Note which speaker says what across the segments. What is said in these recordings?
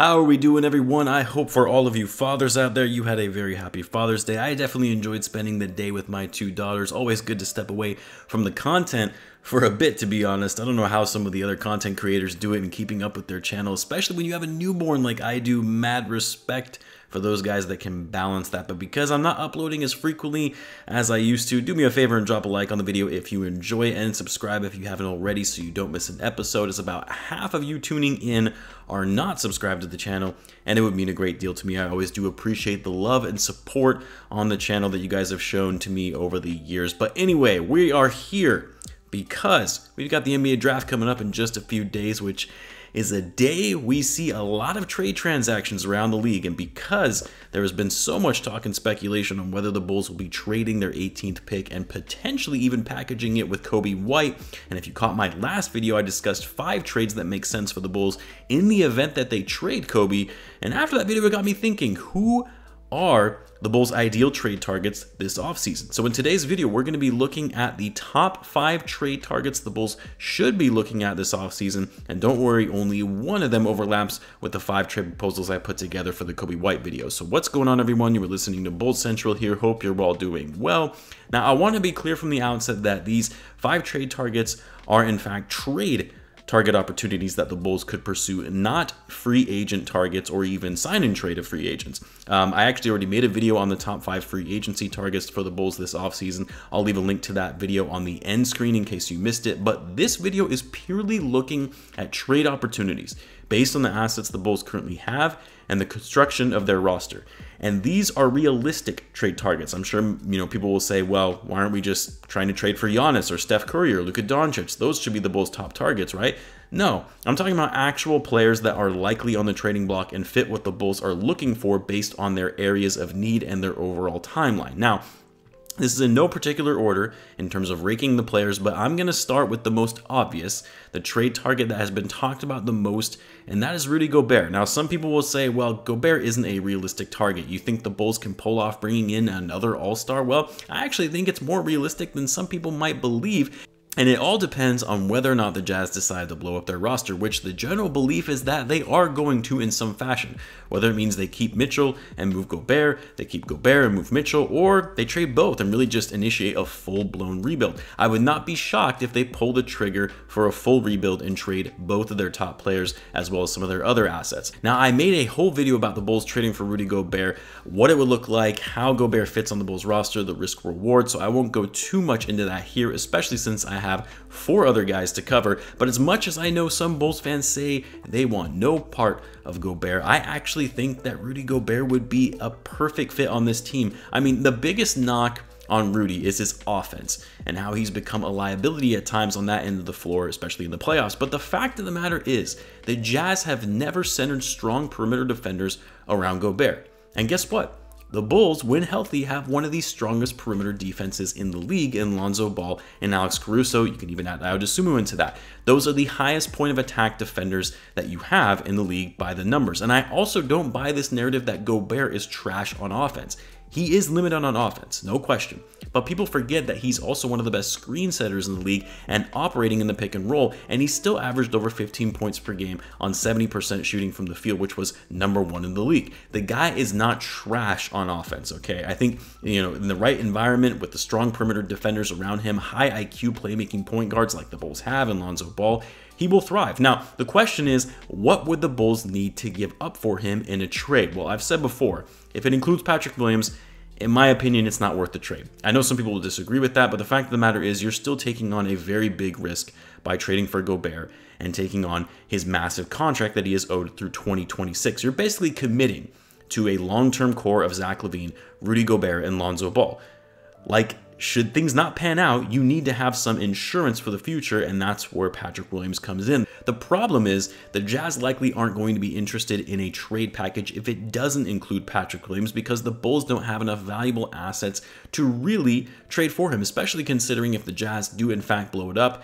Speaker 1: How are we doing, everyone? I hope for all of you fathers out there, you had a very happy Father's Day. I definitely enjoyed spending the day with my two daughters. Always good to step away from the content for a bit, to be honest. I don't know how some of the other content creators do it in keeping up with their channel, especially when you have a newborn like I do. Mad respect for those guys that can balance that. But because I'm not uploading as frequently as I used to, do me a favor and drop a like on the video if you enjoy it, and subscribe if you haven't already so you don't miss an episode, as about half of you tuning in are not subscribed to the channel, and it would mean a great deal to me. I always do appreciate the love and support on the channel that you guys have shown to me over the years. But anyway, we are here because we've got the NBA draft coming up in just a few days, which is a day we see a lot of trade transactions around the league. And because there has been so much talk and speculation on whether the Bulls will be trading their 18th pick and potentially even packaging it with Coby White, and if you caught my last video, I discussed 5 trades that make sense for the Bulls in the event that they trade Coby. And after that video, it got me thinking, who are the Bulls' ideal trade targets this offseason? So in today's video, we're going to be looking at the top 5 trade targets the Bulls should be looking at this offseason. And don't worry, only one of them overlaps with the 5 trade proposals I put together for the Coby White video. So what's going on, everyone? You were listening to Bulls Central here. Hope you're all doing well. Now, I want to be clear from the outset that these 5 trade targets are in fact trade target opportunities that the Bulls could pursue, not free agent targets or even sign and trade of free agents. I actually already made a video on the top 5 free agency targets for the Bulls this offseason. I'll leave a link to that video on the end screen in case you missed it. But this video is purely looking at trade opportunities based on the assets the Bulls currently have and the construction of their roster. And these are realistic trade targets. I'm sure people will say, well, why aren't we just trying to trade for Giannis or Seth Curry or Luka Doncic? Those should be the Bulls' top targets, right? No, I'm talking about actual players that are likely on the trading block and fit what the Bulls are looking for based on their areas of need and their overall timeline. Now, this is in no particular order in terms of ranking the players, but I'm going to start with the most obvious, the trade target that has been talked about the most, and that is Rudy Gobert. Now, some people will say, well, Gobert isn't a realistic target. You think the Bulls can pull off bringing in another all-star? Well, I actually think it's more realistic than some people might believe. And it all depends on whether or not the Jazz decide to blow up their roster, which the general belief is that they are going to in some fashion. Whether it means they keep Mitchell and move Gobert, they keep Gobert and move Mitchell, or they trade both and really just initiate a full-blown rebuild. I would not be shocked if they pull the trigger for a full rebuild and trade both of their top players as well as some of their other assets. Now, I made a whole video about the Bulls trading for Rudy Gobert, what it would look like, how Gobert fits on the Bulls roster, the risk-reward, so I won't go too much into that here, especially since I have 4 other guys to cover. But as much as I know some Bulls fans say they want no part of Gobert, I actually think that Rudy Gobert would be a perfect fit on this team. I mean, the biggest knock on Rudy is his offense and how he's become a liability at times on that end of the floor, especially in the playoffs. But the fact of the matter is, the Jazz have never centered strong perimeter defenders around Gobert. And guess what? The Bulls, when healthy, have one of the strongest perimeter defenses in the league in Lonzo Ball and Alex Caruso. You can even add Dosunmu into that. Those are the highest point of attack defenders that you have in the league by the numbers. And I also don't buy this narrative that Gobert is trash on offense. He is limited on offense, no question. But people forget that he's also one of the best screen setters in the league and operating in the pick and roll, and he still averaged over 15 points per game on 70% shooting from the field, which was #1 in the league. The guy is not trash on offense, okay? I think, in the right environment with the strong perimeter defenders around him, high IQ playmaking point guards like the Bulls have in Lonzo Ball, he will thrive. Now, the question is, what would the Bulls need to give up for him in a trade? Well, I've said before, if it includes Patrick Williams, in my opinion, it's not worth the trade. I know some people will disagree with that, but the fact of the matter is you're still taking on a very big risk by trading for Gobert and taking on his massive contract that he is owed through 2026. You're basically committing to a long-term core of Zach Lavine, Rudy Gobert, and Lonzo Ball. Should things not pan out, you need to have some insurance for the future, and that's where Patrick Williams comes in. The problem is the Jazz likely aren't going to be interested in a trade package if it doesn't include Patrick Williams, because the Bulls don't have enough valuable assets to really trade for him, especially considering if the Jazz do in fact blow it up,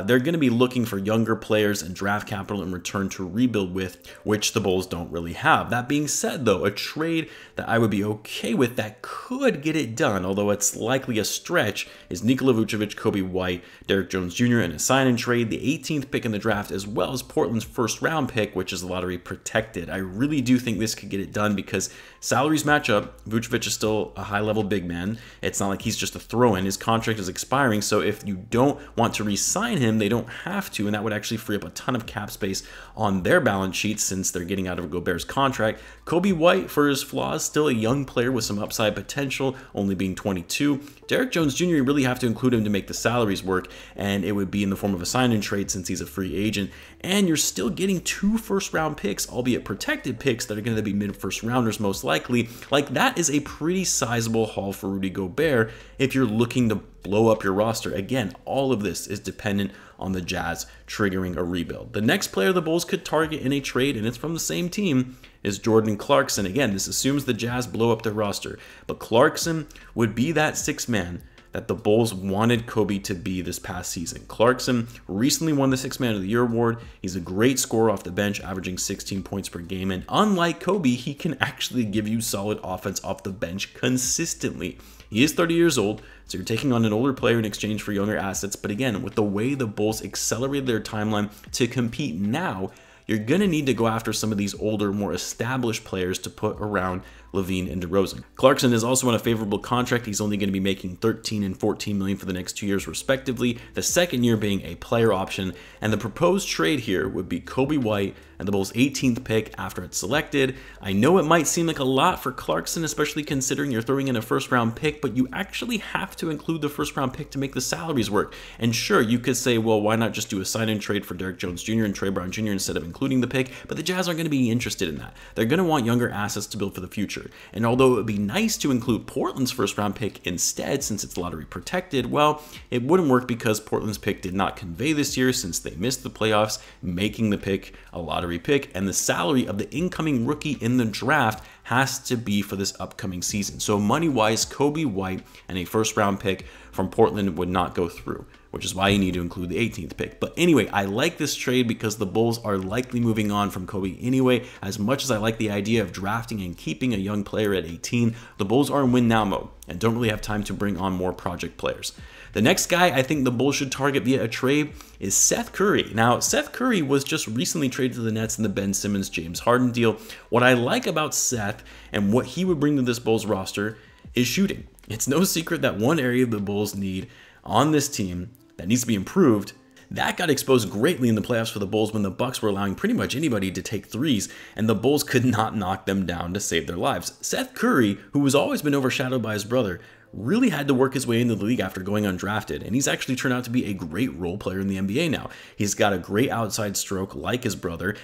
Speaker 1: they're going to be looking for younger players and draft capital in return to rebuild with, which the Bulls don't really have. That being said, though, a trade that I would be okay with that could get it done, although it's likely a stretch is Nikola Vucevic, Kobe White, Derrick Jones Jr., and a sign-and trade, the 18th pick in the draft, as well as Portland's first-round pick, which is lottery protected. I really do think this could get it done because salaries match up. Vucevic is still a high-level big man. It's not like he's just a throw-in. His contract is expiring, so if you don't want to re-sign him, they don't have to, and that would actually free up a ton of cap space on their balance sheet since they're getting out of Gobert's contract. Kobe White, for his flaws, still a young player with some upside potential, only being 22. Derrick Jones Jr., you really have to include him to make the salaries work, and it would be in the form of a sign-and trade since he's a free agent. And you're still getting 2 first-round picks, albeit protected picks, that are going to be mid-first rounders most likely. Like, that is a pretty sizable haul for Rudy Gobert if you're looking to blow up your roster. Again, all of this is dependent on the Jazz triggering a rebuild. The next player the Bulls could target in a trade, and it's from the same team, is Jordan Clarkson. Again, this assumes the Jazz blow up their roster, but Clarkson would be that 6th man that the Bulls wanted Kobe to be this past season. Clarkson recently won the 6th Man of the Year award. He's a great scorer off the bench, averaging 16 points per game, and unlike Kobe, he can actually give you solid offense off the bench consistently. He is 30 years old, so you're taking on an older player in exchange for younger assets, but again, with the way the Bulls accelerated their timeline to compete now, you're going to need to go after some of these older, more established players to put around Lavine and DeRozan. Clarkson is also on a favorable contract. He's only going to be making $13 and $14 million for the next 2 years respectively, the second year being a player option, and the proposed trade here would be Kobe White and the Bulls' 18th pick after it's selected. I know it might seem like a lot for Clarkson, especially considering you're throwing in a first-round pick, but you actually have to include the first-round pick to make the salaries work. And sure, you could say, well, why not just do a sign-in trade for Derrick Jones Jr. and Trey Brown Jr. instead of including the pick? But the Jazz aren't going to be interested in that. They're going to want younger assets to build for the future. And although it would be nice to include Portland's first-round pick instead, since it's lottery protected, well, it wouldn't work because Portland's pick did not convey this year since they missed the playoffs, making the pick a lottery pick, and the salary of the incoming rookie in the draft has to be for this upcoming season. So money-wise, Kobe White and a first-round pick from Portland would not go through, which is why you need to include the 18th pick. But anyway, I like this trade because the Bulls are likely moving on from Kobe anyway. As much as I like the idea of drafting and keeping a young player at 18, the Bulls are in win-now mode and don't really have time to bring on more project players. The next guy I think the Bulls should target via a trade is Seth Curry. Now, Seth Curry was just recently traded to the Nets in the Ben Simmons, James Harden deal. What I like about Seth and what he would bring to this Bulls roster is shooting. It's no secret that one area the Bulls need on this team that needs to be improved. That got exposed greatly in the playoffs for the Bulls when the Bucks were allowing pretty much anybody to take threes, and the Bulls could not knock them down to save their lives. Seth Curry, who has always been overshadowed by his brother, really had to work his way into the league after going undrafted, and he's actually turned out to be a great role player in the NBA now. He's got a great outside stroke like his brother.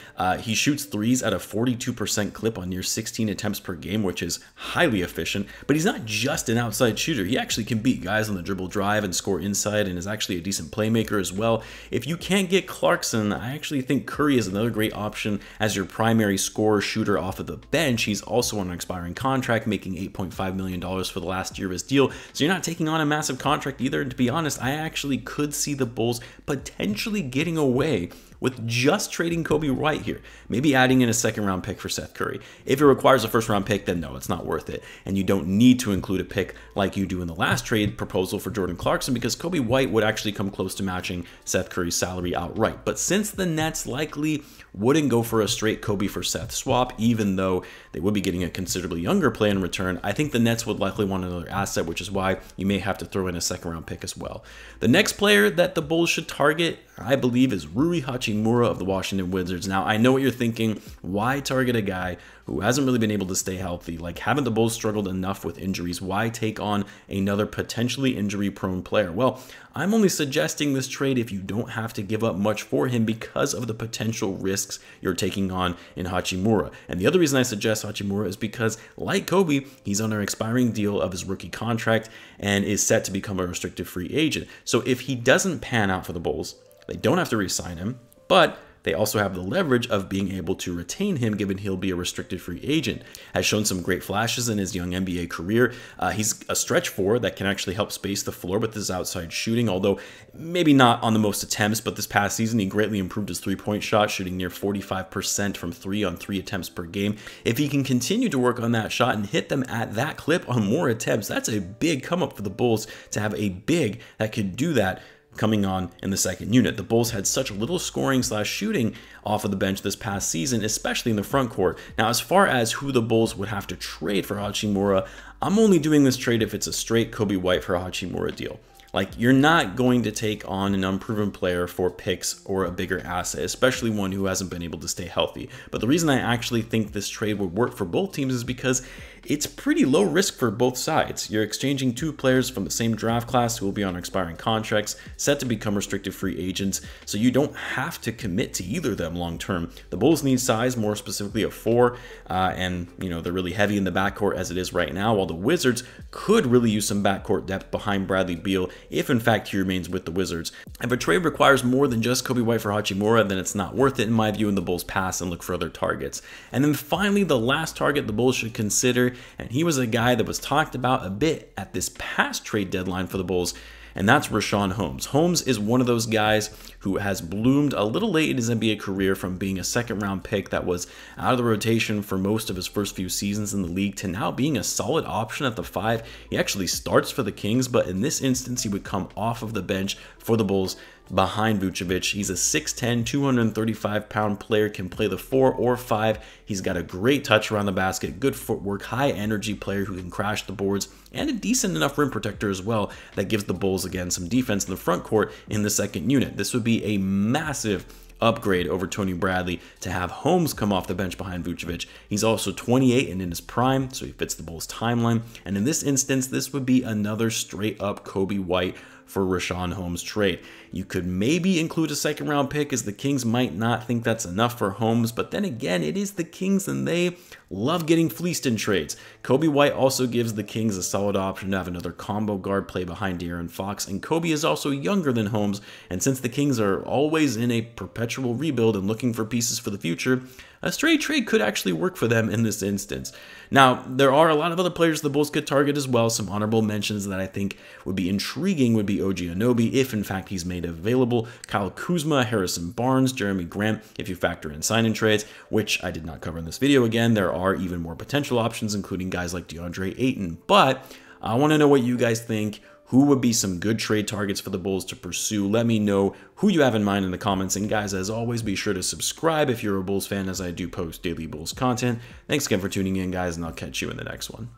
Speaker 1: He shoots threes at a 42% clip on near 16 attempts per game, which is highly efficient, but he's not just an outside shooter. He actually can beat guys on the dribble drive and score inside, and is actually a decent playmaker as well. If you can't get Clarkson, I actually think Curry is another great option as your primary scorer shooter off of the bench. He's also on an expiring contract, making $8.5 million for the last year of his deal. So you're not taking on a massive contract either. And to be honest, I actually could see the Bulls potentially getting away with just trading Kobe White here. Maybe adding in a second-round pick for Seth Curry. If it requires a first-round pick, then no, it's not worth it. And you don't need to include a pick like you do in the last trade proposal for Jordan Clarkson because Kobe White would actually come close to matching Seth Curry's salary outright. But since the Nets likely wouldn't go for a straight Kobe for Seth swap, even though they would be getting a considerably younger player in return, I think the Nets would likely want another asset, which is why you may have to throw in a second-round pick as well. The next player that the Bulls should target, I believe, is Rui Hachimura of the Washington Wizards. Now, I know what you're thinking. Why target a guy who hasn't really been able to stay healthy? Like, haven't the Bulls struggled enough with injuries? Why take on another potentially injury-prone player? Well, I'm only suggesting this trade if you don't have to give up much for him because of the potential risks you're taking on in Hachimura. And the other reason I suggest Hachimura is because, like Kobe, he's on an expiring deal of his rookie contract and is set to become a restricted free agent. So if he doesn't pan out for the Bulls, they don't have to re-sign him, but they also have the leverage of being able to retain him given he'll be a restricted free agent. Has shown some great flashes in his young NBA career. He's a stretch four that can actually help space the floor with his outside shooting, although maybe not on the most attempts, but this past season he greatly improved his three-point shot, shooting near 45% from 3 on 3 attempts per game. If he can continue to work on that shot and hit them at that clip on more attempts, that's a big come up for the Bulls to have a big that could do that coming on in the second unit. The Bulls had such little scoring / shooting off of the bench this past season, especially in the front court. Now, as far as who the Bulls would have to trade for Hachimura, I'm only doing this trade if it's a straight Coby White for Hachimura deal. Like, you're not going to take on an unproven player for picks or a bigger asset, especially one who hasn't been able to stay healthy. But the reason I actually think this trade would work for both teams is because it's pretty low risk for both sides. You're exchanging 2 players from the same draft class who will be on expiring contracts, set to become restricted free agents, so you don't have to commit to either of them long term. The Bulls need size, more specifically a 4, and they're really heavy in the backcourt as it is right now, while the Wizards could really use some backcourt depth behind Bradley Beal if in fact he remains with the Wizards. If a trade requires more than just Coby White for Hachimura, then it's not worth it in my view, and the Bulls pass and look for other targets. And then finally, the last target the Bulls should consider, and he was a guy that was talked about a bit at this past trade deadline for the Bulls, and that's Richaun Holmes. Holmes is one of those guys who has bloomed a little late in his NBA career from being a second-round pick that was out of the rotation for most of his first few seasons in the league to now being a solid option at the 5. He actually starts for the Kings, but in this instance, he would come off of the bench for the Bulls behind Vucevic. He's a 6'10", 235-pound player, can play the 4 or 5. He's got a great touch around the basket, good footwork, high-energy player who can crash the boards, and a decent enough rim protector as well that gives the Bulls, again, some defense in the front court in the second unit. This would be a massive upgrade over Tony Bradley to have Holmes come off the bench behind Vucevic. He's also 28 and in his prime, so he fits the Bulls' timeline. And in this instance, this would be another straight-up Coby White for Richaun Holmes trade. You could maybe include a second-round pick, as the Kings might not think that's enough for Holmes, but then again, it is the Kings and they love getting fleeced in trades. Coby White also gives the Kings a solid option to have another combo guard play behind De'Aaron Fox, and Coby is also younger than Holmes, and since the Kings are always in a perpetual rebuild and looking for pieces for the future, a straight trade could actually work for them in this instance. Now, there are a lot of other players the Bulls could target as well. Some honorable mentions that I think would be intriguing would be OG Anunoby, if in fact he's made available, Kyle Kuzma, Harrison Barnes, Jeremy Grant, if you factor in sign-in trades, which I did not cover in this video. Again, there are even more potential options, including guys like DeAndre Ayton. But I want to know what you guys think. Who would be some good trade targets for the Bulls to pursue? Let me know who you have in mind in the comments. And guys, as always, be sure to subscribe if you're a Bulls fan, as I do post daily Bulls content. Thanks again for tuning in, guys, and I'll catch you in the next one.